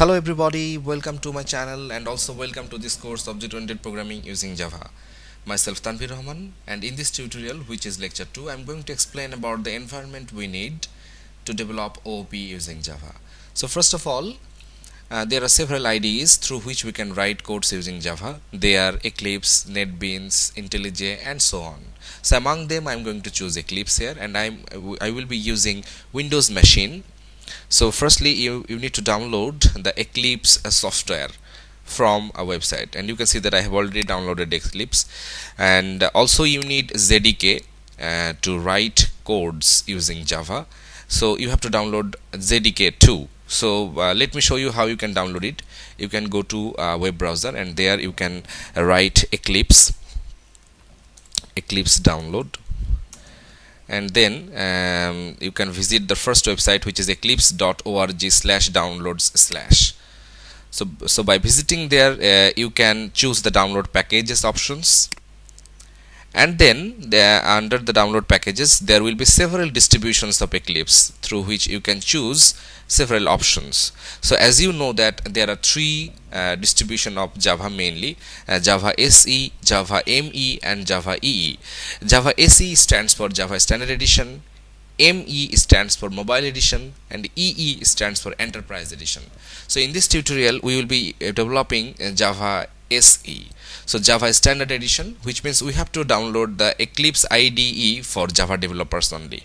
Hello everybody, welcome to my channel and also welcome to this course Object-Oriented Programming using Java. Myself Tanvir Rahman, and in this tutorial, which is lecture 2, I'm going to explain about the environment we need to develop OOP using Java. So first of all, there are several IDEs through which we can write codes using Java. They are Eclipse, NetBeans, IntelliJ and so on. So among them I'm going to choose Eclipse here, and I will be using Windows machine. So firstly you need to download the Eclipse software from a website, and you can see that I have already downloaded Eclipse. And also you need ZDK to write codes using Java, so you have to download ZDK too. So let me show you how you can download it. You can go to a web browser, and there you can write Eclipse download, and then you can visit the first website, which is eclipse.org/downloads/. So by visiting there, you can choose the download packages options, and then under the download packages there will be several distributions of Eclipse through which you can choose several options. So as you know that there are three distribution of Java mainly: Java SE, Java ME and Java EE. Java SE stands for Java Standard Edition, ME stands for Mobile Edition, and EE stands for Enterprise Edition. So in this tutorial we will be developing Java SE. So Java Standard Edition, which means we have to download the Eclipse IDE for Java developers only.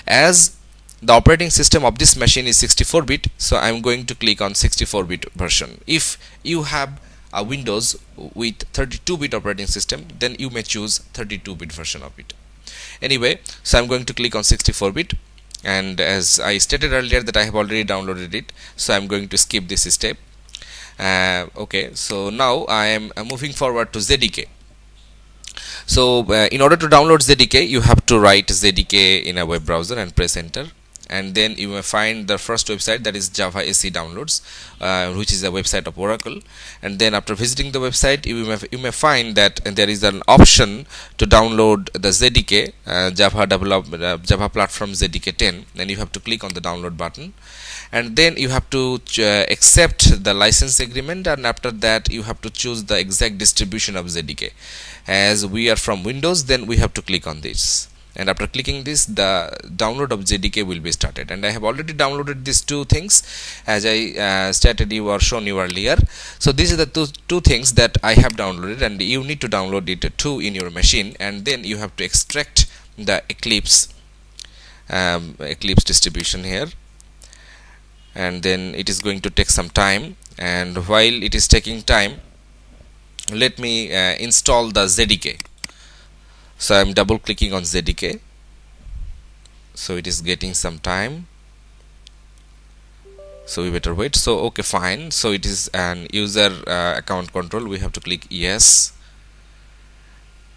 As the operating system of this machine is 64-bit, so I'm going to click on 64-bit version. If you have a Windows with 32-bit operating system, then you may choose 32-bit version of it. Anyway, so I'm going to click on 64-bit, and as I stated earlier that I have already downloaded it, so I'm going to skip this step. Okay, so now I am moving forward to ZDK. So in order to download ZDK, you have to write ZDK in a web browser and press enter, and then you may find the first website, that is Java SE downloads, which is a website of Oracle. And then after visiting the website, you may find that there is an option to download the ZDK, Java Platform ZDK 10. Then you have to click on the download button, and then you have to accept the license agreement, and after that you have to choose the exact distribution of ZDK. As we are from Windows, then we have to click on this, and after clicking this, the download of ZDK will be started. And I have already downloaded these two things, as I stated you or shown you earlier. So these are the two things that I have downloaded, and you need to download it too in your machine, and then you have to extract the Eclipse distribution here, and then it is going to take some time. And while it is taking time, let me install the ZDK. So I'm double clicking on ZDK, so it is getting some time, so we better wait. So okay, fine. So it is an user account control, we have to click yes,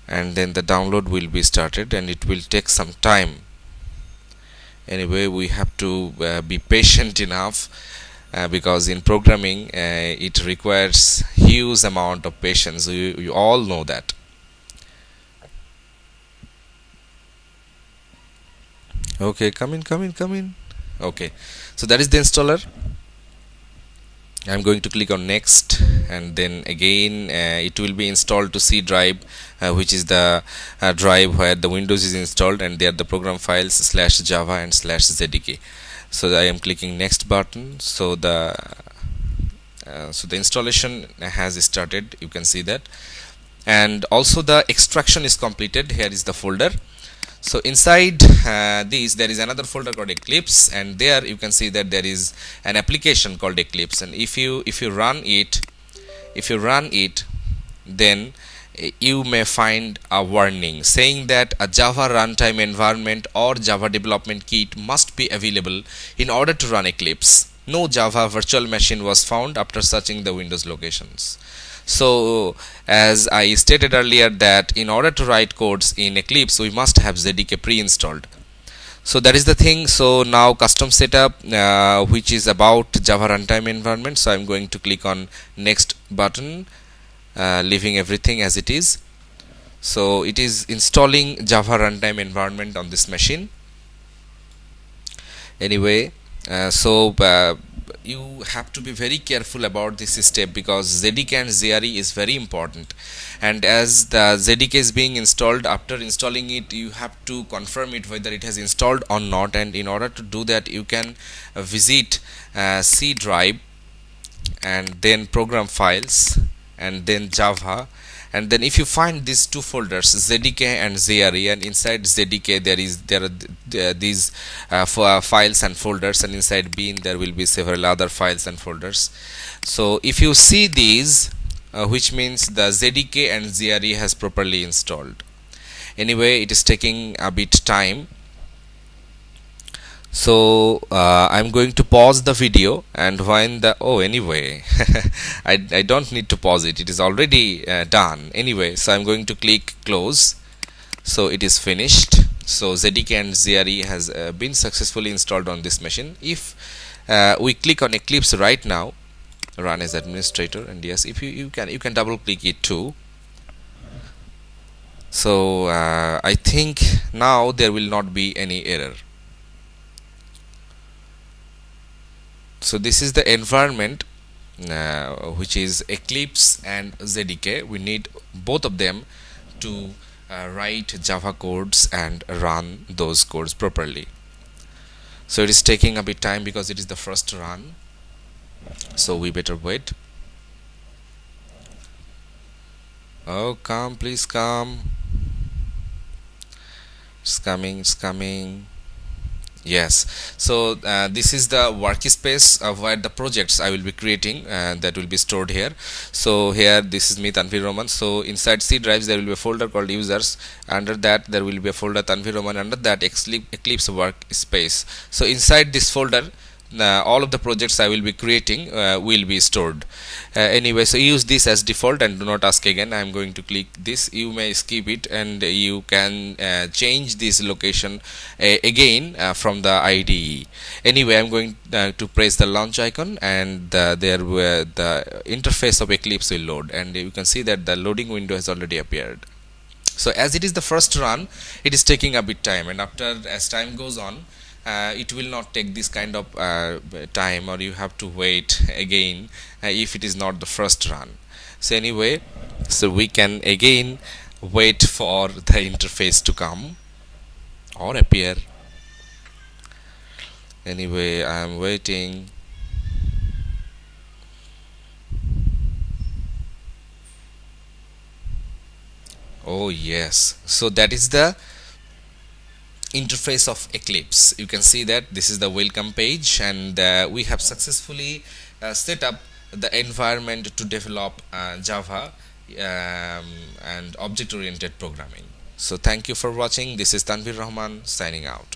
and then the download will be started, and it will take some time. Anyway, we have to be patient enough, because in programming it requires huge amount of patience. You all know that. Okay, come in. Okay, so that is the installer. I'm going to click on next, and then again it will be installed to C drive, which is the drive where the Windows is installed, and there the program files /java and /zdk. So I am clicking next button. So the installation has started, you can see that, and also the extraction is completed. Here is the folder. So inside this there is another folder called Eclipse, and there you can see that there is an application called Eclipse. And if you run it, then you may find a warning saying that a Java runtime environment or Java development kit must be available in order to run Eclipse. No Java virtual machine was found after searching the Windows locations. So as I stated earlier that in order to write codes in Eclipse, we must have ZDK pre-installed. So that is the thing. So now custom setup, which is about Java runtime environment. So I'm going to click on next button, leaving everything as it is. So it is installing Java runtime environment on this machine. Anyway, you have to be very careful about this step, because ZDK and ZRE is very important, and as the ZDK is being installed, after installing it you have to confirm it whether it has installed or not. And in order to do that, you can visit C drive, and then program files, and then Java, and then if you find these two folders, ZDK and ZRE, and inside ZDK there are these files and folders, and inside bin there will be several other files and folders. So if you see these, which means the ZDK and ZRE has properly installed. Anyway, it is taking a bit time, so I'm going to pause the video, and when the anyway I don't need to pause it, it is already done anyway. So I'm going to click close, so it is finished. So ZDK and ZRE has been successfully installed on this machine. If we click on Eclipse right now, run as administrator, and yes, if you can double click it too. So I think now there will not be any error. So this is the environment, which is Eclipse and ZDK. We need both of them to write Java codes and run those codes properly. So it is taking a bit time because it is the first run, so we better wait. Oh, come, please come. It's coming. Yes, so this is the workspace where the projects I will be creating that will be stored here. So here, this is me, Tanvir Rahman. So inside C drives there will be a folder called users. Under that there will be a folder Tanvir Rahman. Under that Eclipse workspace. So inside this folder, all of the projects I will be creating will be stored. Anyway, so use this as default and do not ask again. I am going to click this. You may skip it, and you can change this location again from the IDE. Anyway, I am going to press the launch icon, and the interface of Eclipse will load, and you can see that the loading window has already appeared. So as it is the first run, it is taking a bit time, and as time goes on, it will not take this kind of time, or you have to wait again if it is not the first run. So anyway, so we can again wait for the interface to come or appear. Anyway, I am waiting. Oh yes, so that is the interface of Eclipse. You can see that this is the welcome page, and we have successfully set up the environment to develop Java and object oriented programming. So thank you for watching. This is Tanvir Rahman signing out.